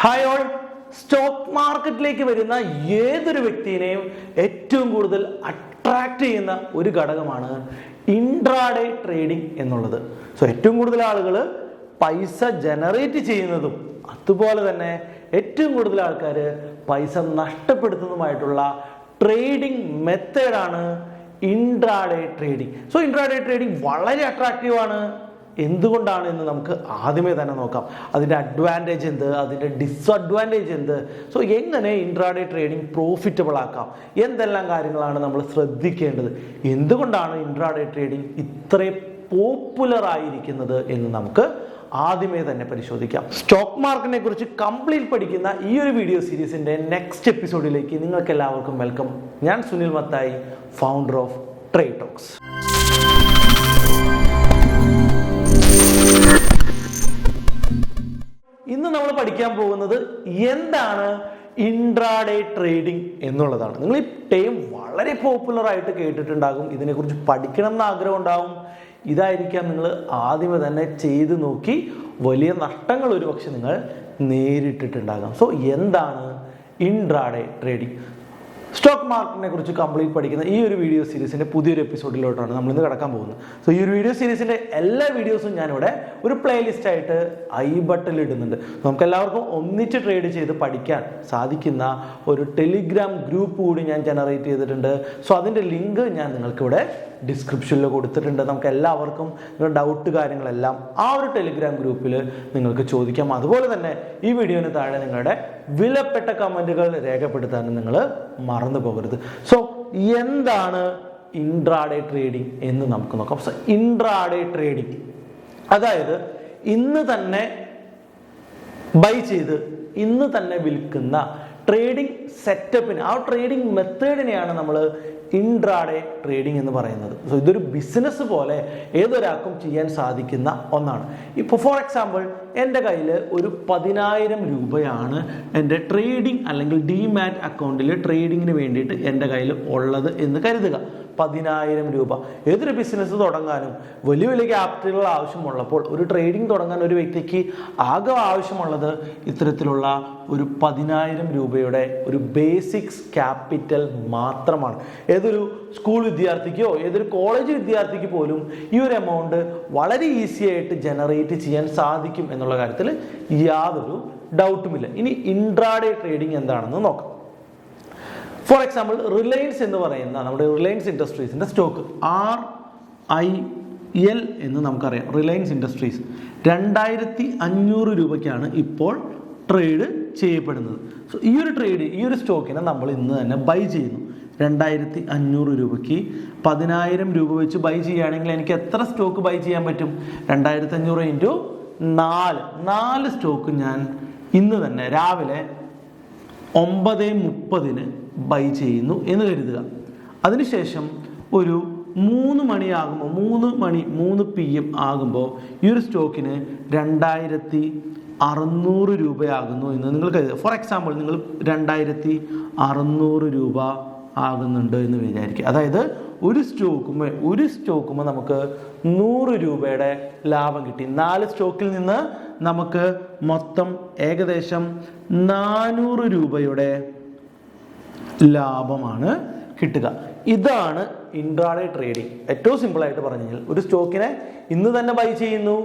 Hi all, stock മാർക്കറ്റിലേക്ക് വരുന്ന ഏതൊരു വ്യക്തിയെയും ഏറ്റവും കൂടുതൽ അട്രാക്റ്റ് ചെയ്യുന്ന ഒരു ഘടകമാണ് ഇൻട്രാഡേ ട്രേഡിംഗ് എന്നുള്ളത്. സോ ഏറ്റവും കൂടുതൽ ആളുകൾ പൈസ ജനറേറ്റ് ചെയ്യുന്നതും അതുപോലെ തന്നെ ഏറ്റവും കൂടുതൽ ആൾക്കാർ പൈസ നഷ്ടപ്പെടുത്തുന്നതുമായിട്ടുള്ള ട്രേഡിംഗ് മെത്തേഡാണ് intraday trading. So intraday trading വളരെ അട്രാക്റ്റീവ് ആണ്. എന്തുകൊണ്ടാണ് എന്ന് നമുക്ക് ആദ്യമേ തന്നെ നോക്കാം. അതിൻ്റെ അഡ്വാൻറ്റേജ് എന്ത്, അതിൻ്റെ ഡിസ്അഡ്വാൻറ്റേജ് എന്ത്, സോ എങ്ങനെ ഇൻട്രാഡേ ട്രേഡിംഗ് പ്രോഫിറ്റബിൾ ആക്കാം, എന്തെല്ലാം കാര്യങ്ങളാണ് നമ്മൾ ശ്രദ്ധിക്കേണ്ടത്, എന്തുകൊണ്ടാണ് ഇൻട്രാഡേ ട്രേഡിംഗ് ഇത്രയും പോപ്പുലർ ആയിരിക്കുന്നത് എന്ന് നമുക്ക് ആദ്യമേ തന്നെ പരിശോധിക്കാം. സ്റ്റോക്ക് മാർക്കറ്റിനെ കുറിച്ച് കംപ്ലീറ്റ് പഠിക്കുന്ന ഈ ഒരു വീഡിയോ സീരീസിന്റെ നെക്സ്റ്റ് എപ്പിസോഡിലേക്ക് നിങ്ങൾക്ക് എല്ലാവർക്കും വെൽക്കം. ഞാൻ Sunil Mathai, founder of trade talks. ഇന്ന് നമ്മൾ പഠിക്കാൻ പോകുന്നത് എന്താണ് ഇൻട്രാഡേ ട്രേഡിംഗ് എന്നുള്ളതാണ്. നിങ്ങൾ ഈ ടേം വളരെ പോപ്പുലർ ആയിട്ട് കേട്ടിട്ടുണ്ടാകും, ഇതിനെക്കുറിച്ച് പഠിക്കണം എന്ന് ആഗ്രഹം ഉണ്ടാവും. ഇതായിരിക്കാം നിങ്ങൾ ആദ്യമേ തന്നെ ചെയ്ത് നോക്കി വലിയ നഷ്ടങ്ങൾ ഒരുപക്ഷെ നിങ്ങൾ നേരിട്ടിട്ടുണ്ടാകാം. സോ എന്താണ് ഇൻട്രാഡേ ട്രേഡിംഗ്? സ്റ്റോക്ക് മാർക്കറ്റിനെ കുറിച്ച് കംപ്ലീറ്റ് പഠിക്കുന്ന ഈ ഒരു വീഡിയോ സീരീസിന്റെ പുതിയൊരു എപ്പിസോഡിലോട്ടാണ് നമ്മൾ ഇന്ന് കടക്കാൻ പോകുന്നത്. സോ ഈ ഒരു വീഡിയോ സീരീസിന്റെ എല്ലാ വീഡിയോസും ഞാനിവിടെ ഒരു പ്ലേലിസ്റ്റ് ആയിട്ട് ഐ ബട്ടണിൽ ഇടുന്നുണ്ട്. നമുക്ക് എല്ലാവർക്കും ഒന്നിച്ച് ട്രേഡ് ചെയ്ത് പഠിക്കാൻ സാധിക്കുന്ന ഒരു ടെലിഗ്രാം ഗ്രൂപ്പ് കൂടി ഞാൻ ജനറേറ്റ് ചെയ്തിട്ടുണ്ട്. സോ അതിൻ്റെ ലിങ്ക് ഞാൻ നിങ്ങൾക്കിവിടെ ഡിസ്ക്രിപ്ഷനിൽ കൊടുത്തിട്ടുണ്ട്. നമുക്ക് എല്ലാവർക്കും നിങ്ങളുടെ ഡൗട്ട് കാര്യങ്ങളെല്ലാം ആ ഒരു ടെലിഗ്രാം ഗ്രൂപ്പിൽ നിങ്ങൾക്ക് ചോദിക്കാം. അതുപോലെ തന്നെ ഈ വീഡിയോന് താഴെ നിങ്ങളുടെ വിലപ്പെട്ട കമൻറ്റുകൾ രേഖപ്പെടുത്താനും നിങ്ങൾ മറന്നു പോകരുത്. സോ എന്താണ് ഇൻട്രാഡേ ട്രേഡിംഗ് എന്ന് നമുക്ക് നോക്കാം. സോ ഇൻട്രാഡേ ട്രേഡിംഗ് അതായത് ഇന്ന് തന്നെ ബൈ ചെയ്ത് ഇന്ന് തന്നെ വിൽക്കുന്ന ട്രേഡിംഗ് സെറ്റപ്പിന്, ആ ട്രേഡിംഗ് മെത്തേഡിനെയാണ് നമ്മൾ ഇൻട്രാഡേ ട്രേഡിംഗ് എന്ന് പറയുന്നത്. സോ ഇതൊരു ബിസിനസ് പോലെ ഏതൊരാൾക്കും ചെയ്യാൻ സാധിക്കുന്ന ഒന്നാണ്. ഇപ്പോൾ ഫോർ എക്സാമ്പിൾ എൻ്റെ കയ്യിൽ ഒരു 10,000 രൂപയാണ് എൻ്റെ ട്രേഡിംഗ് അല്ലെങ്കിൽ ഡിമാറ്റ് അക്കൗണ്ടിൽ ട്രേഡിങ്ങിന് വേണ്ടിയിട്ട് എൻ്റെ കയ്യിൽ ഉള്ളത് എന്ന് കരുതുക. 10,000 രൂപ. ഏതൊരു ബിസിനസ് തുടങ്ങാനും വലിയ വലിയ ക്യാപിറ്റലുകൾ ആവശ്യമുള്ളപ്പോൾ ഒരു ട്രേഡിംഗ് തുടങ്ങാൻ ഒരു വ്യക്തിക്ക് ആകെ ആവശ്യമുള്ളത് ഇത്തരത്തിലുള്ള ഒരു 10,000 രൂപയുടെ ഒരു ബേസിക്സ് ക്യാപിറ്റൽ മാത്രമാണ്. ഏതൊരു സ്കൂൾ വിദ്യാർത്ഥിക്കോ ഏതൊരു കോളേജ് വിദ്യാർത്ഥിക്ക് പോലും ഈ ഒരു എമൗണ്ട് വളരെ ഈസി ആയിട്ട് ജനറേറ്റ് ചെയ്യാൻ സാധിക്കും എന്നുള്ള കാര്യത്തിൽ യാതൊരു ഡൗട്ടുമില്ല. ഇനി ഇൻട്രാഡേ ട്രേഡിംഗ് എന്താണെന്ന് നോക്കാം. ഫോർ എക്സാമ്പിൾ റിലയൻസ് എന്ന് പറയുന്ന നമ്മുടെ റിലയൻസ് ഇൻഡസ്ട്രീസിൻ്റെ സ്റ്റോക്ക് RIL എന്ന് നമുക്കറിയാം. റിലയൻസ് ഇൻഡസ്ട്രീസ് 2,500 രൂപയ്ക്കാണ് ഇപ്പോൾ ട്രേഡ് ചെയ്യപ്പെടുന്നത്. സോ ഈ ഒരു സ്റ്റോക്കിനെ നമ്മൾ ഇന്ന് തന്നെ ബൈ ചെയ്യുന്നു. 2,500 രൂപയ്ക്ക് 10,000 രൂപ വെച്ച് ബൈ ചെയ്യുകയാണെങ്കിൽ എനിക്ക് എത്ര സ്റ്റോക്ക് ബൈ ചെയ്യാൻ പറ്റും? 2,500 ഇൻറ്റു 4 സ്റ്റോക്ക് ഞാൻ ഇന്ന് തന്നെ രാവിലെ 9:30 ബൈ ചെയ്യുന്നു എന്ന് കരുതുക. അതിനുശേഷം ഒരു 3 PM ആകുമ്പോൾ ഈ ഒരു സ്റ്റോക്കിന് 2,600 രൂപയാകുന്നു എന്ന് നിങ്ങൾ കരുതുക. ഫോർ എക്സാമ്പിൾ നിങ്ങൾ 2,600 രൂപ ആകുന്നുണ്ട് എന്ന് വിചാരിക്കുക. അതായത് ഒരു സ്റ്റോക്കുമ്പോൾ നമുക്ക് 100 രൂപയുടെ ലാഭം കിട്ടി. 4 സ്റ്റോക്കിൽ നിന്ന് നമുക്ക് മൊത്തം ഏകദേശം 400 രൂപയുടെ ലാഭമാണ് കിട്ടുക. ഇതാണ് ഇൻട്രാഡേ ട്രേഡിംഗ്. ഏറ്റവും സിമ്പിളായിട്ട് പറഞ്ഞു കഴിഞ്ഞാൽ ഒരു സ്റ്റോക്കിനെ ഇന്ന് തന്നെ ബൈ ചെയ്യുന്നു,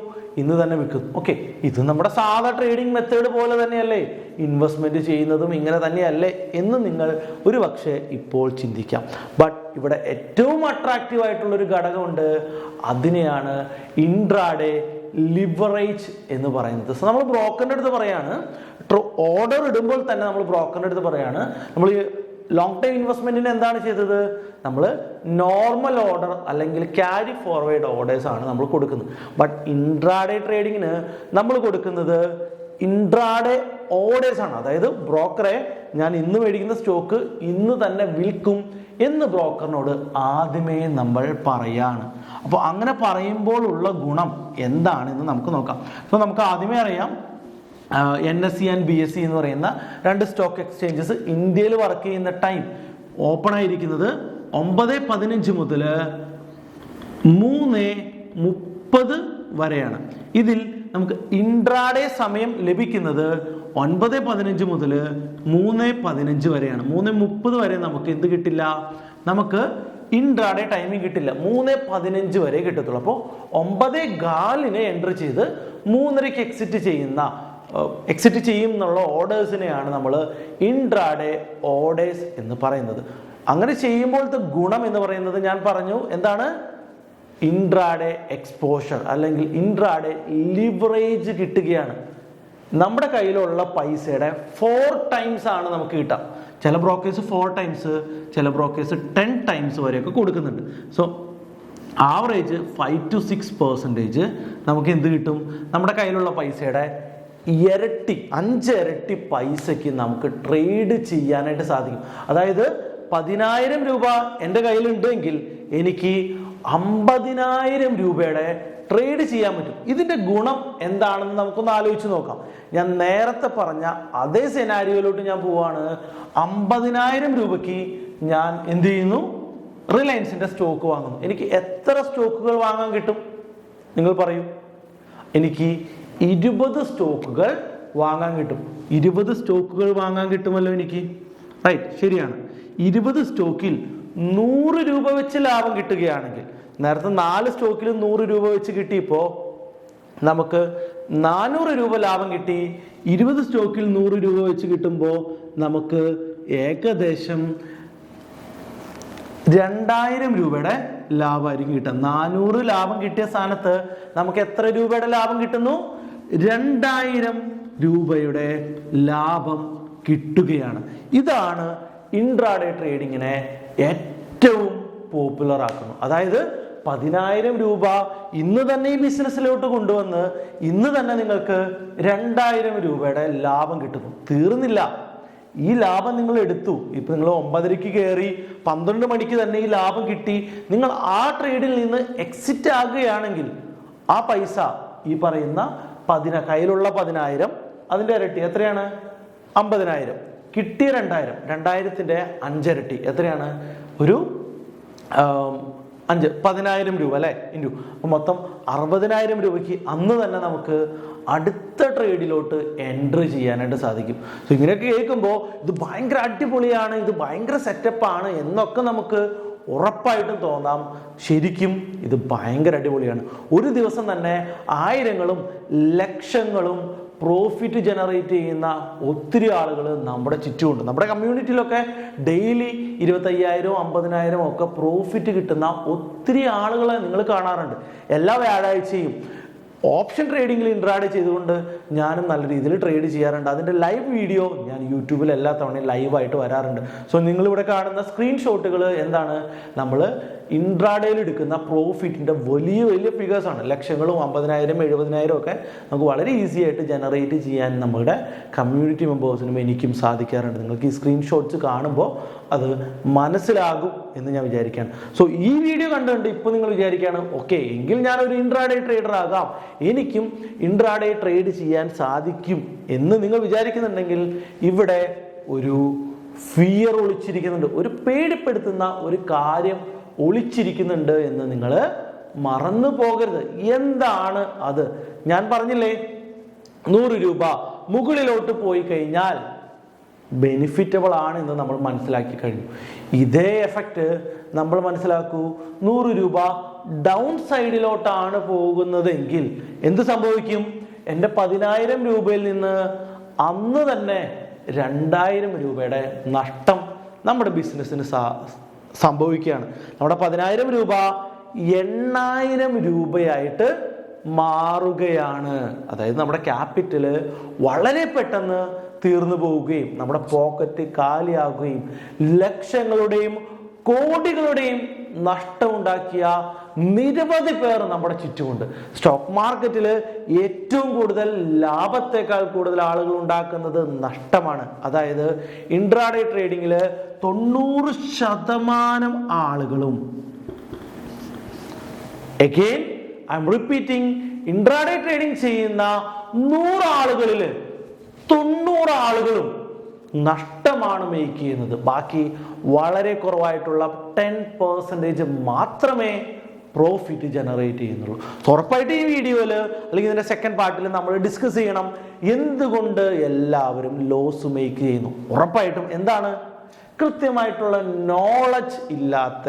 ഇന്ന് തന്നെ വിൽക്കുന്നു. ഓക്കെ, ഇത് നമ്മുടെ സാധാ ട്രേഡിംഗ് മെത്തേഡ് പോലെ തന്നെയല്ലേ, ഇൻവെസ്റ്റ്മെന്റ് ചെയ്യുന്നതും ഇങ്ങനെ തന്നെയല്ലേ എന്ന് നിങ്ങൾ ഒരു പക്ഷേ ഇപ്പോൾ ചിന്തിക്കാം. ബട്ട് ഇവിടെ ഏറ്റവും അട്രാക്റ്റീവ് ആയിട്ടുള്ളൊരു ഘടകമുണ്ട്. അതിനെയാണ് ഇൻട്രാഡേ ലിവറേജ് എന്ന് പറയുന്നത്. സോ നമ്മൾ ബ്രോക്കറിൻ്റെ അടുത്ത് പറയാണ്, ഓർഡർ ഇടുമ്പോൾ തന്നെ നമ്മൾ ബ്രോക്കറിൻ്റെ അടുത്ത് പറയാണ്, നമ്മൾ ലോങ് ടൈം ഇൻവെസ്റ്റ്മെന്റിന് എന്താണ് ചെയ്തത്? നമ്മൾ നോർമൽ ഓർഡർ അല്ലെങ്കിൽ ക്യാരി ഫോർവേഡ് ഓർഡേഴ്സ് ആണ് നമ്മൾ കൊടുക്കുന്നത്. ബട്ട് ഇൻട്രാഡേ ട്രേഡിങ്ങിന് നമ്മൾ കൊടുക്കുന്നത് ഇൻട്രാഡേ ഓർഡേഴ്സ് ആണ്. അതായത് ബ്രോക്കറെ ഞാൻ ഇന്ന് മേടിക്കുന്ന സ്റ്റോക്ക് ഇന്ന് തന്നെ വിൽക്കും എന്ന് ബ്രോക്കറിനോട് ആദ്യമേ നമ്മൾ പറയാണ്. അപ്പോൾ അങ്ങനെ പറയുമ്പോൾ ഉള്ള ഗുണം എന്താണെന്ന് നമുക്ക് നോക്കാം. സോ നമുക്ക് ആദ്യമേ അറിയാം, NSE ആൻഡ് BSE എന്ന് പറയുന്ന 2 സ്റ്റോക്ക് എക്സ്ചേഞ്ചസ് ഇന്ത്യയിൽ വർക്ക് ചെയ്യുന്ന ടൈം ഓപ്പൺ ആയിരിക്കുന്നത് 9:15 മുതൽ 3:30 വരെയാണ്. ഇതിൽ നമുക്ക് ഇൻട്രാഡേ സമയം ലഭിക്കുന്നത് 9:15 മുതൽ 3:15 വരെയാണ്. 3:30 വരെ നമുക്ക് എന്ത് കിട്ടില്ല, നമുക്ക് ഇൻട്രാഡേ ടൈമിംഗ് കിട്ടില്ല. 3:15 വരെ കിട്ടത്തുള്ളൂ. അപ്പോൾ 9:15 എൻട്രി ചെയ്ത് 3:30 എക്സിറ്റ് ചെയ്യും എന്നുള്ള ഓർഡേഴ്സിനെയാണ് നമ്മൾ ഇൻട്രാഡേ ഓർഡേഴ്സ് എന്ന് പറയുന്നത്. അങ്ങനെ ചെയ്യുമ്പോഴത്തെ ഗുണം എന്ന് പറയുന്നത് ഞാൻ പറഞ്ഞു എന്താണ്, ഇൻട്രാഡേ എക്സ്പോഷർ അല്ലെങ്കിൽ ഇൻട്രാഡേ ലിവറേജ് കിട്ടുകയാണ്. നമ്മുടെ കയ്യിലുള്ള പൈസയുടെ 4 ടൈംസ് ആണ് നമുക്ക് കിട്ടാം. ചില ബ്രോക്കേഴ്സ് 4 ടൈംസ്, ചില ബ്രോക്കേഴ്സ് 10 ടൈംസ് വരെയൊക്കെ കൊടുക്കുന്നുണ്ട്. സോ ആവറേജ് 5 to 6% നമുക്ക് എന്ത് കിട്ടും, നമ്മുടെ കയ്യിലുള്ള പൈസയുടെ 5 ഇരട്ടി പൈസയ്ക്ക് നമുക്ക് ട്രേഡ് ചെയ്യാനായിട്ട് സാധിക്കും. അതായത് 10,000 രൂപ എൻ്റെ കയ്യിലുണ്ടെങ്കിൽ എനിക്ക് 50,000 രൂപയുടെ ട്രേഡ് ചെയ്യാൻ പറ്റും. ഇതിന്റെ ഗുണം എന്താണെന്ന് നമുക്കൊന്ന് ആലോചിച്ച് നോക്കാം. ഞാൻ നേരത്തെ പറഞ്ഞ അതേ സെനാരിയോയിലോട്ട് ഞാൻ പോവാണ്. 50,000 രൂപയ്ക്ക് ഞാൻ എന്ത് ചെയ്യുന്നു, റിലയൻസിന്റെ സ്റ്റോക്ക് വാങ്ങുന്നു. എനിക്ക് എത്ര സ്റ്റോക്കുകൾ വാങ്ങാൻ കിട്ടും നിങ്ങൾ പറയൂ? എനിക്ക് 20 സ്റ്റോക്കുകൾ വാങ്ങാൻ കിട്ടും. 20 സ്റ്റോക്കുകൾ വാങ്ങാൻ കിട്ടുമല്ലോ എനിക്ക്, റൈറ്റ്? ശരിയാണ്. 20 സ്റ്റോക്കിൽ 100 രൂപ വെച്ച് ലാഭം കിട്ടുകയാണെങ്കിൽ, നേരത്തെ 4 സ്റ്റോക്കിൽ 100 രൂപ വെച്ച് കിട്ടിയപ്പോൾ നമുക്ക് 400 രൂപ ലാഭം കിട്ടി. 20 സ്റ്റോക്കിൽ 100 രൂപ വെച്ച് കിട്ടുമ്പോൾ നമുക്ക് ഏകദേശം 2,000 രൂപയുടെ ലാഭമായിരിക്കും കിട്ടുക. 400 ലാഭം കിട്ടിയ സ്ഥാനത്ത് നമുക്ക് എത്ര രൂപയുടെ ലാഭം കിട്ടുന്നു? 2,000 രൂപയുടെ ലാഭം കിട്ടുകയാണ്. ഇതാണ് ഇൻട്രാഡേ ട്രേഡിങ്ങിനെ ഏറ്റവും പോപ്പുലർ ആക്കുന്നു. അതായത് 10,000 രൂപ ഇന്ന് തന്നെ ഈ ബിസിനസ്സിലോട്ട് കൊണ്ടുവന്ന് ഇന്ന് തന്നെ നിങ്ങൾക്ക് 2,000 രൂപയുടെ ലാഭം കിട്ടുന്നു. തീർന്നില്ല, ഈ ലാഭം നിങ്ങൾ എടുത്തു. ഇപ്പൊ നിങ്ങൾ 9:30 കയറി 12 മണിക്ക് തന്നെ ഈ ലാഭം കിട്ടി. നിങ്ങൾ ആ ട്രേഡിൽ നിന്ന് എക്സിറ്റ് ആകുകയാണെങ്കിൽ ആ പൈസ ഈ പറയുന്ന കയ്യിലുള്ള 10,000 അതിന്റെ ഇരട്ടി എത്രയാണ്? 50,000. കിട്ടിയ 2,000, 2,000ന്റെ 5 ഇരട്ടി എത്രയാണ്? ഒരു 10,000 രൂപ അല്ലെ, ഇൻറ്റു. അപ്പം മൊത്തം 60,000 രൂപയ്ക്ക് അന്ന് തന്നെ നമുക്ക് അടുത്ത ട്രേഡിലോട്ട് എൻട്രി ചെയ്യാനായിട്ട് സാധിക്കും. സോ ഇങ്ങനെയൊക്കെ കേൾക്കുമ്പോൾ ഇത് ഭയങ്കര അടിപൊളിയാണ്, ഇത് ഭയങ്കര സെറ്റപ്പാണ് എന്നൊക്കെ നമുക്ക് ഉറപ്പായിട്ടും തോന്നാം. ശരിക്കും ഇത് ഭയങ്കര അടിപൊളിയാണ്. ഒരു ദിവസം തന്നെ 1000ങ്ങളും ലക്ഷങ്ങളും പ്രോഫിറ്റ് ജനറേറ്റ് ചെയ്യുന്ന ഒത്തിരി ആളുകൾ നമ്മുടെ ചുറ്റുമുണ്ട്. നമ്മുടെ കമ്മ്യൂണിറ്റിയിലൊക്കെ ഡെയിലി 25,000 50,000 ഒക്കെ പ്രോഫിറ്റ് കിട്ടുന്ന ഒത്തിരി ആളുകളെ നിങ്ങൾ കാണാറുണ്ട്. എല്ലാ വ്യാഴാഴ്ചയും ഓപ്ഷൻ ട്രേഡിങ്ങിൽ ഇൻട്രാഡേ ചെയ്തുകൊണ്ട് ഞാനും നല്ല രീതിയിൽ ട്രേഡ് ചെയ്യാറുണ്ട്. അതിൻ്റെ ലൈവ് വീഡിയോ ഞാൻ യൂട്യൂബിൽ എല്ലാ തവണയും ലൈവായിട്ട് വരാറുണ്ട്. സോ നിങ്ങളിവിടെ കാണുന്ന സ്ക്രീൻഷോട്ടുകൾ എന്താണ്, നമ്മൾ ഇൻട്രാഡേയിൽ എടുക്കുന്ന പ്രോഫിറ്റിൻ്റെ വലിയ വലിയ ഫിഗേഴ്സാണ്. ലക്ഷങ്ങളും 50,000 70,000 ഒക്കെ നമുക്ക് വളരെ ഈസി ആയിട്ട് ജനറേറ്റ് ചെയ്യാൻ നമ്മുടെ കമ്മ്യൂണിറ്റി മെമ്പേഴ്സിനും എനിക്കും സാധിക്കാറുണ്ട്. നിങ്ങൾക്ക് ഈ സ്ക്രീൻഷോട്ട്സ് കാണുമ്പോൾ അത് മനസ്സിലാകും എന്ന് ഞാൻ വിചാരിക്കുകയാണ്. സോ ഈ വീഡിയോ കണ്ടുകൊണ്ട് ഇപ്പോൾ നിങ്ങൾ വിചാരിക്കുകയാണ്, ഓക്കെ എങ്കിൽ ഞാനൊരു ഇൻട്രാഡേ ട്രേഡർ ആകാം, എനിക്കും ഇൻട്രാഡേ ട്രേഡ് ചെയ്യാൻ സാധിക്കും എന്ന് നിങ്ങൾ വിചാരിക്കുന്നുണ്ടെങ്കിൽ ഇവിടെ ഒരു ഫിയർ ഒളിച്ചിരിക്കുന്നുണ്ട്, ഒരു പേടിപ്പെടുത്തുന്ന ഒരു കാര്യം ഒളിച്ചിരിക്കുന്നുണ്ട് എന്ന് നിങ്ങൾ മറന്നു പോകരുത്. എന്താണ് അത്? ഞാൻ പറഞ്ഞില്ലേ, 100 രൂപ മുകളിലോട്ട് പോയി കഴിഞ്ഞാൽ ബെനിഫിറ്റബിൾ ആണ് എന്ന് നമ്മൾ മനസ്സിലാക്കി കഴിഞ്ഞു. ഇതേ എഫക്റ്റ് നമ്മൾ മനസ്സിലാക്കൂ, 100 രൂപ ഡൗൺ സൈഡിലോട്ടാണ് പോകുന്നതെങ്കിൽ എന്ത് സംഭവിക്കും? എൻ്റെ 10,000 രൂപയിൽ നിന്ന് അന്ന് തന്നെ 2,000 രൂപയുടെ നഷ്ടം നമ്മുടെ ബിസിനസ്സിന് സംഭവിക്കുകയാണ്. നമ്മുടെ 10,000 രൂപ 8,000 രൂപയായിട്ട് മാറുകയാണ്. അതായത് നമ്മുടെ ക്യാപിറ്റല് വളരെ പെട്ടെന്ന് തീർന്നു പോവുകയും നമ്മുടെ പോക്കറ്റ് കാലിയാകുകയും ലക്ഷങ്ങളുടെയും കോടികളുടെയും നഷ്ടമുണ്ടാക്കിയ നിരവധി പേർ നമ്മുടെ ചുറ്റുമുണ്ട്. സ്റ്റോക്ക് മാർക്കറ്റിൽ ഏറ്റവും കൂടുതൽ ലാഭത്തെക്കാൾ കൂടുതൽ ആളുകൾ ഉണ്ടാക്കുന്നത് നഷ്ടമാണ്. അതായത് ഇൻട്രാഡേ ട്രേഡിങ്ങിൽ 90% ആളുകളും, again I M repeating, intraday trading ചെയ്യുന്ന 100 ആളുകളിൽ 90 ആളുകളും നഷ്ടമാണ് മേക്ക് ചെയ്യുന്നത്. ബാക്കി വളരെ കുറവായിട്ടുള്ള 10% മാത്രമേ പ്രോഫിറ്റ് ജനറേറ്റ് ചെയ്യുന്നുള്ളൂ. ഉറപ്പായിട്ട് ഈ വീഡിയോയിൽ അല്ലെങ്കിൽ ഇതിൻ്റെ സെക്കൻഡ് പാർട്ടിൽ നമ്മൾ ഡിസ്കസ് ചെയ്യണം എന്തുകൊണ്ട് എല്ലാവരും ലോസ് മേക്ക് ചെയ്യുന്നു. ഉറപ്പായിട്ടും എന്താണ് കൃത്യമായിട്ടുള്ള നോളജ് ഇല്ലാത്ത,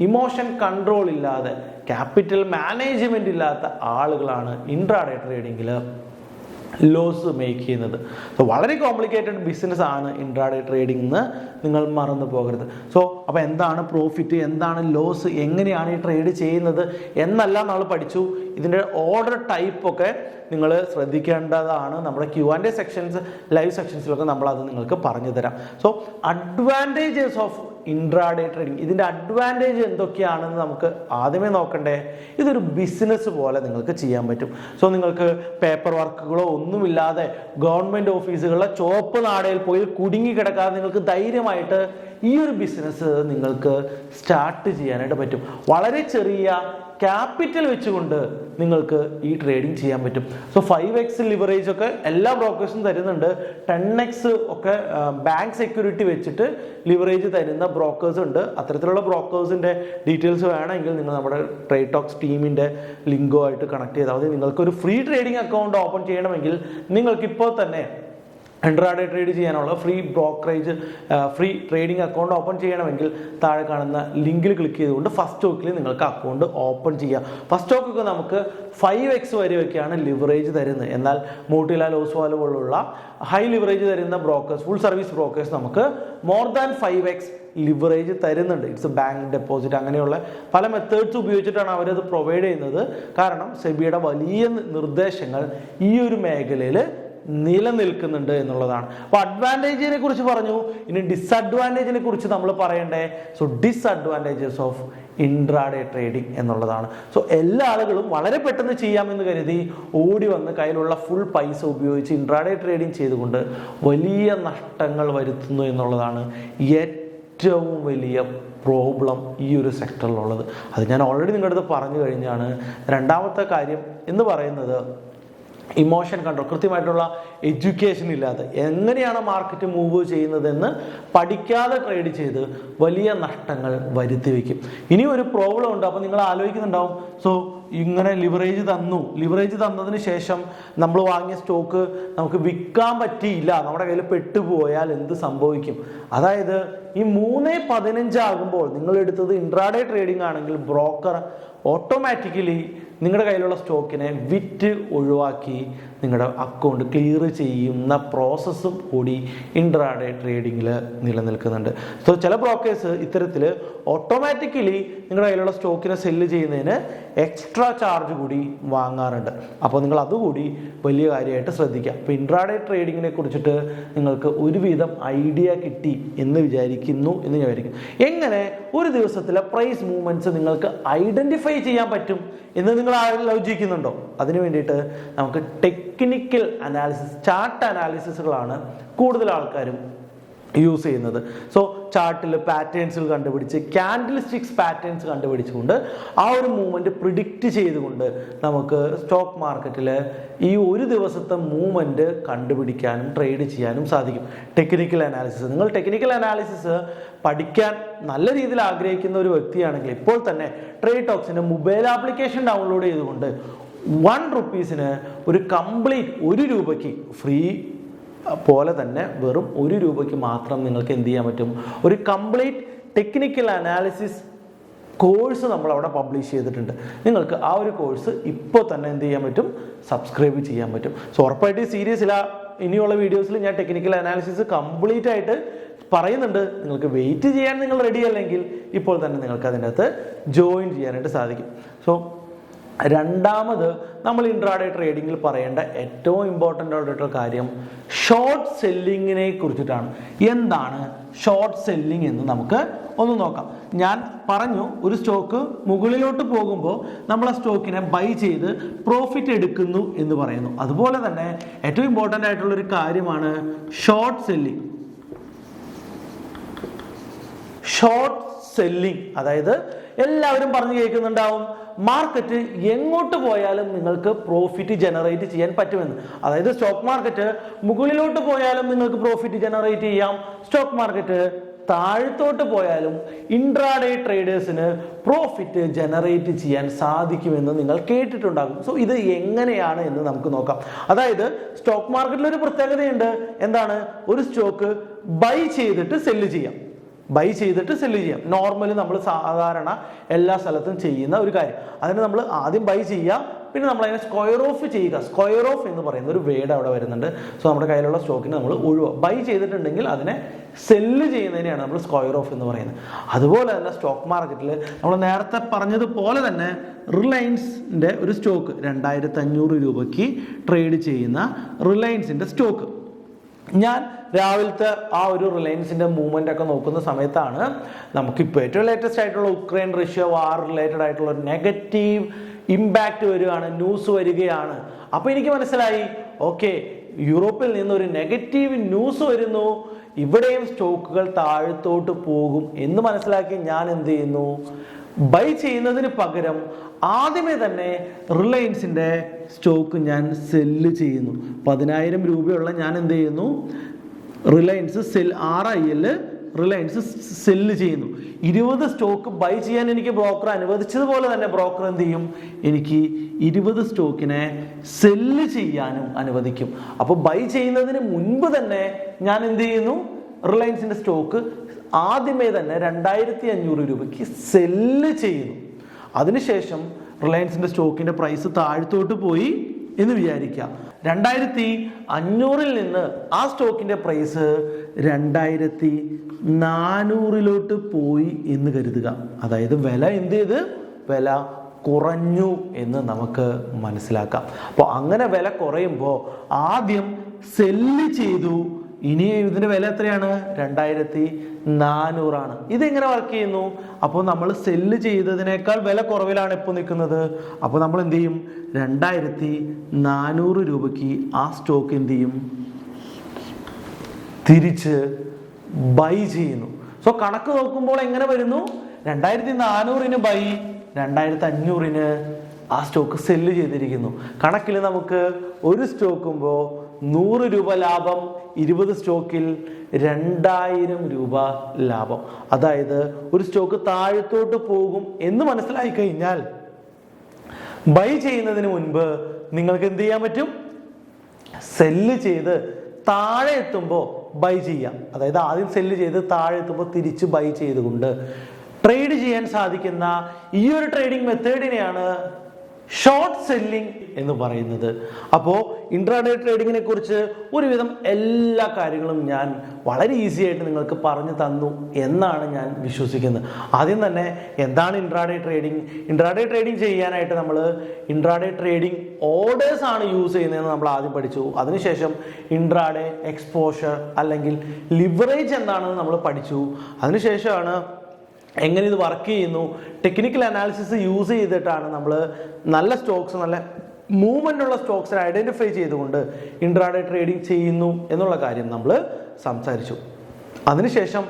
ഇമോഷൻ കൺട്രോൾ ഇല്ലാതെ, ക്യാപിറ്റൽ മാനേജ്മെന്റ് ഇല്ലാത്ത ആളുകളാണ് ഇൻട്രാഡേ ട്രേഡിങ്ങിൽ ലോസ് മേക്ക് ചെയ്യുന്നത്. സോ വളരെ കോംപ്ലിക്കേറ്റഡ് ബിസിനസ് ആണ് ഇൻട്രാഡേ ട്രേഡിംഗ് എന്ന് നിങ്ങൾ മറന്നു പോകരുത്. സോ അപ്പോൾ എന്താണ് പ്രോഫിറ്റ്, എന്താണ് ലോസ്, എങ്ങനെയാണ് ഈ ട്രേഡ് ചെയ്യുന്നത് എന്നെല്ലാം നമ്മൾ പഠിച്ചു. ഇതിൻ്റെ ഓർഡർ ടൈപ്പൊക്കെ നിങ്ങൾ ശ്രദ്ധിക്കേണ്ടതാണ്. നമ്മുടെ Q&A സെക്ഷൻസ്, ലൈവ് സെക്ഷൻസിലൊക്കെ നമ്മളത് നിങ്ങൾക്ക് പറഞ്ഞു തരാം. So advantages of intraday trading, ഇതിൻ്റെ അഡ്വാൻറ്റേജ് എന്തൊക്കെയാണെന്ന് നമുക്ക് ആദ്യമേ നോക്കണ്ടേ. ഇതൊരു ബിസിനസ് പോലെ നിങ്ങൾക്ക് ചെയ്യാൻ പറ്റും. സോ നിങ്ങൾക്ക് പേപ്പർ വർക്കുകളോ ഒന്നുമില്ലാതെ ഗവൺമെൻറ് ഓഫീസുകളിലെ ചുവപ്പ് നാടയിൽ പോയി കുടുങ്ങി കിടക്കാതെ നിങ്ങൾക്ക് ധൈര്യമായിട്ട് ഈ ഒരു ബിസിനസ് നിങ്ങൾക്ക് സ്റ്റാർട്ട് ചെയ്യാനായിട്ട് പറ്റും. വളരെ ചെറിയ ക്യാപിറ്റൽ വെച്ചുകൊണ്ട് നിങ്ങൾക്ക് ഈ ട്രേഡിംഗ് ചെയ്യാൻ പറ്റും. സോ 5x ലിവറേജ് ഒക്കെ എല്ലാ ബ്രോക്കേഴ്സും തരുന്നുണ്ട്. 10x ഒക്കെ ബാങ്ക് സെക്യൂരിറ്റി വെച്ചിട്ട് ലിവറേജ് തരുന്ന ബ്രോക്കേഴ്സ് ഉണ്ട്. അത്തരത്തിലുള്ള ബ്രോക്കേഴ്സിൻ്റെ ഡീറ്റെയിൽസ് വേണമെങ്കിൽ നിങ്ങൾ നമ്മുടെ ട്രേഡ് ടോക്സ് ടീമിൻ്റെ ലിങ്കോ ആയിട്ട് കണക്ട് ചെയ്താൽ മതി. നിങ്ങൾക്കൊരു ഫ്രീ ട്രേഡിംഗ് അക്കൗണ്ട് ഓപ്പൺ ചെയ്യണമെങ്കിൽ നിങ്ങൾക്കിപ്പോൾ തന്നെ ഇൻട്രാഡേ ട്രേഡ് ചെയ്യാനുള്ള ഫ്രീ ട്രേഡിംഗ് അക്കൗണ്ട് ഓപ്പൺ ചെയ്യണമെങ്കിൽ താഴെ കാണുന്ന ലിങ്കിൽ ക്ലിക്ക് ചെയ്തുകൊണ്ട് ഫസ്റ്റോക്കിൽ നിങ്ങൾക്ക് അക്കൗണ്ട് ഓപ്പൺ ചെയ്യാം. ഫസ്റ്റോക്കൊക്കെ നമുക്ക് 5x വരെയൊക്കെയാണ് ലിവറേജ് തരുന്നത്. എന്നാൽ മോട്ടിലാൽ ഓസ്വാൾ പോലുള്ള ഹൈ ലിവറേജ് തരുന്ന ബ്രോക്കേഴ്സ്, ഫുൾ സർവീസ് ബ്രോക്കേഴ്സ് നമുക്ക് മോർ ദാൻ 5x ലിവറേജ് തരുന്നുണ്ട്. ഇറ്റ്സ് ബാങ്ക് ഡെപ്പോസിറ്റ്, അങ്ങനെയുള്ള പല മെത്തേഡ്സ് ഉപയോഗിച്ചിട്ടാണ് അവരത് പ്രൊവൈഡ് ചെയ്യുന്നത്. കാരണം സെബിയുടെ വലിയ നിർദ്ദേശങ്ങൾ ഈ ഒരു മേഖലയിൽ നിലനിൽക്കുന്നുണ്ട് എന്നുള്ളതാണ്. അപ്പോൾ അഡ്വാൻറ്റേജിനെ കുറിച്ച് പറഞ്ഞു. ഇനി ഡിസഡ്വാൻറ്റേജിനെ കുറിച്ച് നമ്മൾ പറയണ്ടേ. So disadvantages of intraday trading എന്നുള്ളതാണ്. സോ എല്ലാ ആളുകളും വളരെ പെട്ടെന്ന് ചെയ്യാമെന്ന് കരുതി ഓടി വന്ന് കയ്യിലുള്ള ഫുൾ പൈസ ഉപയോഗിച്ച് ഇൻട്രാഡേ ട്രേഡിംഗ് ചെയ്തുകൊണ്ട് വലിയ നഷ്ടങ്ങൾ വരുത്തുന്നു എന്നുള്ളതാണ് ഏറ്റവും വലിയ പ്രോബ്ലം ഈ ഒരു സെക്ടറിലുള്ളത്. അത് ഞാൻ ഓൾറെഡി നിങ്ങളുടെ അടുത്ത് പറഞ്ഞു കഴിഞ്ഞാണ്. രണ്ടാമത്തെ കാര്യം എന്ന് പറയുന്നത് ഇമോഷൻ കൺട്രോൾ, കൃത്യമായിട്ടുള്ള എഡ്യൂക്കേഷൻ ഇല്ലാതെ എങ്ങനെയാണ് മാർക്കറ്റ് മൂവ് ചെയ്യുന്നതെന്ന് പഠിക്കാതെ ട്രേഡ് ചെയ്ത് വലിയ നഷ്ടങ്ങൾ വരുത്തി വയ്ക്കും. ഇനി ഒരു പ്രോബ്ലം ഉണ്ട്. അപ്പോൾ നിങ്ങൾ ആലോചിക്കുന്നുണ്ടാവും, സോ ഇങ്ങനെ ലിവറേജ് തന്നതിന് ശേഷം നമ്മൾ വാങ്ങിയ സ്റ്റോക്ക് നമുക്ക് വിൽക്കാൻ പറ്റിയില്ല, നമ്മുടെ കയ്യിൽ പെട്ടുപോയാൽ എന്ത് സംഭവിക്കും? അതായത് ഈ 3:15 ആകുമ്പോൾ നിങ്ങൾ എടുത്തത് ഇൻട്രാഡേ ട്രേഡിംഗ് ആണെങ്കിൽ ബ്രോക്കർ ഓട്ടോമാറ്റിക്കലി നിങ്ങളുടെ കയ്യിലുള്ള സ്റ്റോക്കിനെ വിറ്റ് ഒഴിവാക്കി നിങ്ങളുടെ അക്കൗണ്ട് ക്ലിയർ ചെയ്യുന്ന പ്രോസസ്സും കൂടി ഇൻട്രാഡേ ട്രേഡിങ്ങിൽ നിലനിൽക്കുന്നുണ്ട്. സോ ചില ബ്രോക്കേഴ്സ് ഇത്തരത്തിൽ ഓട്ടോമാറ്റിക്കലി നിങ്ങളുടെ കയ്യിലുള്ള സ്റ്റോക്കിനെ സെല്ല് ചെയ്യുന്നതിന് എക്സ്ട്രാ ചാർജ് കൂടി വാങ്ങാറുണ്ട്. അപ്പോൾ നിങ്ങൾ അതുകൂടി വലിയ കാര്യമായിട്ട് ശ്രദ്ധിക്കുക. അപ്പോൾ ഇൻട്രാഡേ ട്രേഡിങ്ങിനെ കുറിച്ചിട്ട് നിങ്ങൾക്ക് ഒരുവിധം ഐഡിയ കിട്ടി എന്ന് ഞാൻ വിചാരിക്കുന്നു. എങ്ങനെ ഒരു ദിവസത്തിലെ പ്രൈസ് മൂവ്മെന്റ്സ് നിങ്ങൾക്ക് ഐഡന്റിഫൈ ചെയ്യാൻ പറ്റും എന്ന് നിങ്ങൾ ആലോചിക്കുന്നുണ്ടോ? അതിനു വേണ്ടിയിട്ട് നമുക്ക് ടെക്നിക്കൽ അനാലിസിസ്, ചാർട്ട് അനാലിസിസുകളാണ് കൂടുതൽ ആൾക്കാരും യൂസ് ചെയ്യുന്നത്. സോ ചാർട്ടിൽ പാറ്റേൺസുകൾ കണ്ടുപിടിച്ച്, ക്യാൻഡിൽ സ്റ്റിക്സ് പാറ്റേൺസ് കണ്ടുപിടിച്ചുകൊണ്ട് ആ ഒരു മൂവ്മെൻറ്റ് പ്രിഡിക്റ്റ് ചെയ്തുകൊണ്ട് നമുക്ക് സ്റ്റോക്ക് മാർക്കറ്റിൽ ഈ ഒരു ദിവസത്തെ മൂവ്മെൻറ്റ് കണ്ടുപിടിക്കാനും ട്രേഡ് ചെയ്യാനും സാധിക്കും. ടെക്നിക്കൽ അനാലിസിസ്, നിങ്ങൾ ടെക്നിക്കൽ അനാലിസിസ് പഠിക്കാൻ നല്ല രീതിയിൽ ആഗ്രഹിക്കുന്ന ഒരു വ്യക്തിയാണെങ്കിൽ ഇപ്പോൾ തന്നെ ട്രേഡ് ടോക്സിൻ്റെ മൊബൈൽ ആപ്ലിക്കേഷൻ ഡൗൺലോഡ് ചെയ്തുകൊണ്ട് 1 rupeesന് ഒരു കംപ്ലീറ്റ് 1 രൂപയ്ക്ക് ഫ്രീ പോലെ തന്നെ വെറും 1 രൂപയ്ക്ക് മാത്രം നിങ്ങൾക്ക് എന്ത് ചെയ്യാൻ പറ്റും? ഒരു കംപ്ലീറ്റ് ടെക്നിക്കൽ അനാലിസിസ് കോഴ്സ് നമ്മൾ അവിടെ പബ്ലിഷ് ചെയ്തിട്ടുണ്ട്. നിങ്ങൾക്ക് ആ ഒരു കോഴ്സ് ഇപ്പോൾ തന്നെ എന്ത് ചെയ്യാൻ പറ്റും? സബ്സ്ക്രൈബ് ചെയ്യാൻ പറ്റും. സോ ഉറപ്പായിട്ട് സീരീസില ഇനിയുള്ള വീഡിയോസിൽ ഞാൻ ടെക്നിക്കൽ അനാലിസിസ് കംപ്ലീറ്റ് ആയിട്ട് പറയുന്നുണ്ട്. നിങ്ങൾക്ക് വെയിറ്റ് ചെയ്യാൻ നിങ്ങൾ റെഡി അല്ലെങ്കിൽ ഇപ്പോൾ തന്നെ നിങ്ങൾക്ക് അതിനകത്ത് ജോയിൻ ചെയ്യാനായിട്ട് സാധിക്കും. സോ രണ്ടാമത് നമ്മൾ ഇൻട്രാഡേ ട്രേഡിങ്ങിൽ പറയേണ്ട ഏറ്റവും ഇമ്പോർട്ടൻ്റ് ആയിട്ടുള്ള കാര്യം ഷോർട്ട് സെല്ലിങ്ങിനെ കുറിച്ചിട്ടാണ്. എന്താണ് ഷോർട്ട് സെല്ലിംഗ് എന്ന് നമുക്ക് ഒന്ന് നോക്കാം. ഞാൻ പറഞ്ഞു, ഒരു സ്റ്റോക്ക് മുകളിലോട്ട് പോകുമ്പോൾ നമ്മൾ ആ സ്റ്റോക്കിനെ ബൈ ചെയ്ത് പ്രോഫിറ്റ് എടുക്കുന്നു എന്ന് പറയുന്നു. അതുപോലെ തന്നെ ഏറ്റവും ഇമ്പോർട്ടൻ്റ് ആയിട്ടുള്ളൊരു കാര്യമാണ് ഷോർട്ട് സെല്ലിംഗ്. ഷോർട്ട് സെല്ലിംഗ് അതായത് എല്ലാവരും പറഞ്ഞു കേൾക്കുന്നുണ്ടാവും, മാർക്കറ്റ് എങ്ങോട്ട് പോയാലും നിങ്ങൾക്ക് പ്രോഫിറ്റ് ജനറേറ്റ് ചെയ്യാൻ പറ്റുമെന്ന്. അതായത് സ്റ്റോക്ക് മാർക്കറ്റ് മുകളിലോട്ട് പോയാലും നിങ്ങൾക്ക് പ്രോഫിറ്റ് ജനറേറ്റ് ചെയ്യാം, സ്റ്റോക്ക് മാർക്കറ്റ് താഴത്തോട്ട് പോയാലും ഇൻട്രാഡേ ട്രേഡേഴ്സിന് പ്രോഫിറ്റ് ജനറേറ്റ് ചെയ്യാൻ സാധിക്കുമെന്ന് നിങ്ങൾ കേട്ടിട്ടുണ്ടാകും. സോ ഇത് എങ്ങനെയാണ് എന്ന് നമുക്ക് നോക്കാം. അതായത് സ്റ്റോക്ക് മാർക്കറ്റിൽ ഒരു പ്രത്യേകതയുണ്ട്. എന്താണ്? ഒരു സ്റ്റോക്ക് ബൈ ചെയ്തിട്ട് സെല്ല് ചെയ്യാം. ബൈ ചെയ്തിട്ട് സെല്ല് ചെയ്യാം. നോർമലി നമ്മൾ സാധാരണ എല്ലാ സ്ഥലത്തും ചെയ്യുന്ന ഒരു കാര്യം. അതിന് നമ്മൾ ആദ്യം ബൈ ചെയ്യുക, പിന്നെ നമ്മൾ അതിനെ സ്ക്വയർ ഓഫ് ചെയ്യുക. സ്ക്വയർ ഓഫ് എന്ന് പറയുന്ന ഒരു വേർഡ് അവിടെ വരുന്നുണ്ട്. സോ നമ്മുടെ കയ്യിലുള്ള സ്റ്റോക്കിനെ നമ്മൾ ബൈ ചെയ്തിട്ടുണ്ടെങ്കിൽ അതിനെ സെല്ല് ചെയ്യുന്നതിനെയാണ് നമ്മൾ സ്ക്വയർ ഓഫ് എന്ന് പറയുന്നത്. അതുപോലെ തന്നെ സ്റ്റോക്ക് മാർക്കറ്റിൽ നമ്മൾ നേരത്തെ പറഞ്ഞതുപോലെ തന്നെ റിലയൻസിൻ്റെ ഒരു സ്റ്റോക്ക് 2500 രൂപയ്ക്ക് ട്രേഡ് ചെയ്യുന്ന റിലയൻസിൻ്റെ സ്റ്റോക്ക്, ഞാൻ രാവിലത്തെ ആ ഒരു റിലയൻസിൻ്റെ മൂവ്മെൻ്റ് ഒക്കെ നോക്കുന്ന സമയത്താണ് നമുക്കിപ്പോൾ ഏറ്റവും ലേറ്റസ്റ്റ് ആയിട്ടുള്ള ഉക്രൈൻ റഷ്യ വാർ റിലേറ്റഡ് ആയിട്ടുള്ള ഒരു നെഗറ്റീവ് ഇമ്പാക്റ്റ് വരികയാണ്, ന്യൂസ് വരികയാണ്. അപ്പോൾ എനിക്ക് മനസ്സിലായി, ഓക്കെ, യൂറോപ്പിൽ നിന്നൊരു നെഗറ്റീവ് ന്യൂസ് വരുന്നു, ഇവിടെയും സ്റ്റോക്കുകൾ താഴത്തോട്ട് പോകും എന്ന് മനസ്സിലാക്കി ഞാൻ എന്ത് ചെയ്യുന്നു? ബൈ ചെയ്യുന്നതിന് പകരം ആദ്യമേ തന്നെ റിലയൻസിൻ്റെ സ്റ്റോക്ക് ഞാൻ സെല്ല് ചെയ്യുന്നു. 10,000 രൂപയുള്ള ഞാൻ എന്ത് ചെയ്യുന്നു? റിലയൻസ് RIL റിലയൻസ് സെല്ല് ചെയ്യുന്നു. 20 സ്റ്റോക്ക് ബൈ ചെയ്യാൻ എനിക്ക് ബ്രോക്കർ അനുവദിച്ചതുപോലെ തന്നെ ബ്രോക്കർ എന്ത് ചെയ്യും? എനിക്ക് 20 സ്റ്റോക്കിനെ സെല്ല് ചെയ്യാനും അനുവദിക്കും. അപ്പോൾ ബൈ ചെയ്യുന്നതിന് മുൻപ് തന്നെ ഞാൻ എന്ത് ചെയ്യുന്നു? റിലയൻസിൻ്റെ സ്റ്റോക്ക് ആദ്യമേ തന്നെ 2500 രൂപയ്ക്ക് സെല്ല് ചെയ്യുന്നു. അതിനുശേഷം റിലയൻസിൻ്റെ സ്റ്റോക്കിൻ്റെ പ്രൈസ് താഴത്തോട്ട് പോയി എന്ന് വിചാരിക്കുക. 2500 നിന്ന് ആ സ്റ്റോക്കിൻ്റെ പ്രൈസ് 2400 പോയി എന്ന് കരുതുക. അതായത് വില എന്ത് ചെയ്ത്? വില കുറഞ്ഞു എന്ന് നമുക്ക് മനസ്സിലാക്കാം. അപ്പോൾ അങ്ങനെ വില കുറയുമ്പോൾ ആദ്യം സെല്ല് ചെയ്തു. ഇനി ഇതിൻ്റെ വില എത്രയാണ്? 2400 ഇതെങ്ങനെ വർക്ക് ചെയ്യുന്നു? അപ്പോൾ നമ്മൾ സെല്ല് ചെയ്തതിനേക്കാൾ വില കുറവിലാണ് ഇപ്പോൾ നിൽക്കുന്നത്. അപ്പോൾ നമ്മൾ എന്ത് ചെയ്യും? 2400 രൂപയ്ക്ക് ആ സ്റ്റോക്ക് എന്ത് ചെയ്യും? തിരിച്ച് ബൈ ചെയ്യുന്നു. സോ കണക്ക് നോക്കുമ്പോൾ എങ്ങനെ വരുന്നു? 2400 ബൈ, 2500 ആ സ്റ്റോക്ക് സെല്ല് ചെയ്തിരിക്കുന്നു. കണക്കിൽ നമുക്ക് ഒരു സ്റ്റോക്കുമ്പോൾ 100 രൂപ ലാഭം, 20 സ്റ്റോക്കിൽ 2000 രൂപ ലാഭം. അതായത് ഒരു സ്റ്റോക്ക് താഴത്തോട്ട് പോകും എന്ന് മനസ്സിലായി കഴിഞ്ഞാൽ ബൈ ചെയ്യുന്നതിന് മുൻപ് നിങ്ങൾക്ക് എന്ത് ചെയ്യാൻ പറ്റും? സെല്ല് ചെയ്ത് താഴെ എത്തുമ്പോൾ ബൈ ചെയ്യാം. അതായത് ആദ്യം സെല്ല് ചെയ്ത് താഴെ എത്തുമ്പോൾ തിരിച്ച് ബൈ ചെയ്തുകൊണ്ട് ട്രേഡ് ചെയ്യാൻ സാധിക്കുന്ന ഈ ഒരു ട്രേഡിംഗ് മെത്തേഡിനെയാണ് ഷോർട്ട് സെല്ലിംഗ് എന്ന് പറയുന്നത്. അപ്പോൾ ഇൻട്രാഡേ ട്രേഡിങ്ങിനെ കുറിച്ച് ഒരുവിധം എല്ലാ കാര്യങ്ങളും ഞാൻ വളരെ ഈസി ആയിട്ട് നിങ്ങൾക്ക് പറഞ്ഞു തന്നു എന്നാണ് ഞാൻ വിശ്വസിക്കുന്നത്. ആദ്യം തന്നെ എന്താണ് ഇൻട്രാഡേ ട്രേഡിംഗ്? ഇൻട്രാഡേ ട്രേഡിംഗ് ചെയ്യാനായിട്ട് നമ്മൾ ഇൻട്രാഡേ ട്രേഡിംഗ് ഓർഡേഴ്സ് ആണ് യൂസ് ചെയ്യുന്നതെന്ന് നമ്മൾ ആദ്യം പഠിച്ചു. അതിനുശേഷം ഇൻട്രാഡേ എക്സ്പോഷർ അല്ലെങ്കിൽ ലിവറേജ് എന്താണെന്ന് നമ്മൾ പഠിച്ചു. അതിനുശേഷമാണ് എങ്ങനെ ഇത് വർക്ക് ചെയ്യുന്നു, ടെക്നിക്കൽ അനാലിസിസ് യൂസ് ചെയ്തിട്ടാണ് നമ്മൾ നല്ല സ്റ്റോക്സ്, നല്ല മൂവ്മെൻ്റ് ഉള്ള സ്റ്റോക്സിനെ ഐഡൻറ്റിഫൈ ചെയ്തുകൊണ്ട് ഇൻട്രാഡേ ട്രേഡിംഗ് ചെയ്യുന്നു എന്നുള്ള കാര്യം നമ്മൾ സംസാരിച്ചു. അതിനുശേഷം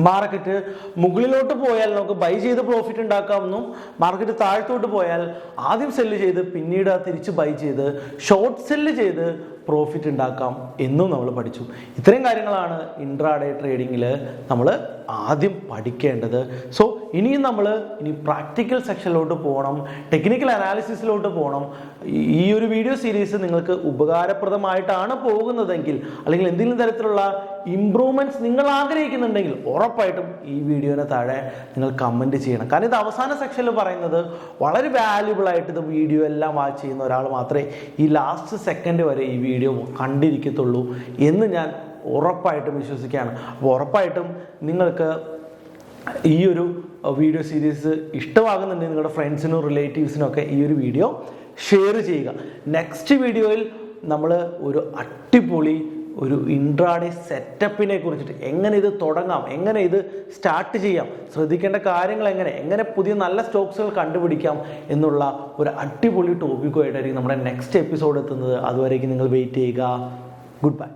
മാർക്കറ്റ് മുകളിലോട്ട് പോയാൽ നമുക്ക് ബൈ ചെയ്ത് പ്രോഫിറ്റ് ഉണ്ടാക്കാമെന്നും, മാർക്കറ്റ് താഴത്തോട്ട് പോയാൽ ആദ്യം സെല്ല് ചെയ്ത് പിന്നീട് തിരിച്ച് ബൈ ചെയ്ത് ഷോർട്ട് സെല്ല് ചെയ്ത് പ്രോഫിറ്റ് ഉണ്ടാക്കാം എന്നും നമ്മൾ പഠിച്ചു. ഇത്രയും കാര്യങ്ങളാണ് ഇൻട്രാഡേ ട്രേഡിങ്ങിൽ നമ്മൾ ആദ്യം പഠിക്കേണ്ടത്. സോ ഇനിയും നമ്മൾ പ്രാക്ടിക്കൽ സെക്ഷനിലോട്ട് പോകണം, ടെക്നിക്കൽ അനാലിസിസിലോട്ട് പോകണം. ഈ ഒരു വീഡിയോ സീരീസ് നിങ്ങൾക്ക് ഉപകാരപ്രദമായിട്ടാണ് പോകുന്നതെങ്കിൽ, അല്ലെങ്കിൽ എന്തെങ്കിലും തരത്തിലുള്ള ഇംപ്രൂവ്മെന്റ്സ് നിങ്ങൾ ആഗ്രഹിക്കുന്നുണ്ടെങ്കിൽ ഉറപ്പായിട്ടും ഈ വീഡിയോന് താഴെ നിങ്ങൾ കമൻറ്റ് ചെയ്യണം. കാരണം ഇത് അവസാന സെക്ഷനിൽ പറയുന്നത് വളരെ വാല്യുബിൾ ആയിട്ട് ഇത് വീഡിയോ എല്ലാം വാച്ച് ചെയ്യുന്ന ഒരാൾ മാത്രമേ ഈ ലാസ്റ്റ് സെക്കൻഡ് വരെ ഈ വീഡിയോ കണ്ടിരിക്കത്തുള്ളൂ എന്ന് ഞാൻ ഉറപ്പായിട്ടും വിശ്വസിക്കുകയാണ്. അപ്പോൾ ഉറപ്പായിട്ടും നിങ്ങൾക്ക് ഈ ഒരു വീഡിയോ സീരീസ് ഇഷ്ടമാകുന്നുണ്ടെങ്കിൽ നിങ്ങളുടെ ഫ്രണ്ട്സിനും റിലേറ്റീവ്സിനും ഒക്കെ ഈ ഒരു വീഡിയോ ഷെയർ ചെയ്യുക. നെക്സ്റ്റ് വീഡിയോയിൽ നമ്മൾ ഒരു അടിപൊളി ഒരു ഇൻട്രാഡേ സെറ്റപ്പിനെ കുറിച്ചിട്ട്, എങ്ങനെ ഇത് തുടങ്ങാം, എങ്ങനെ ഇത് സ്റ്റാർട്ട് ചെയ്യാം, ശ്രദ്ധിക്കേണ്ട കാര്യങ്ങൾ എങ്ങനെ പുതിയ നല്ല സ്റ്റോക്സുകൾ കണ്ടുപിടിക്കാം എന്നുള്ള ഒരു അടിപൊളി ടോപ്പിക്കുമായിട്ടായിരിക്കും നമ്മുടെ നെക്സ്റ്റ് എപ്പിസോഡ് എത്തുന്നത്. അതുവരേക്കും നിങ്ങൾ വെയിറ്റ് ചെയ്യുക. Good bye.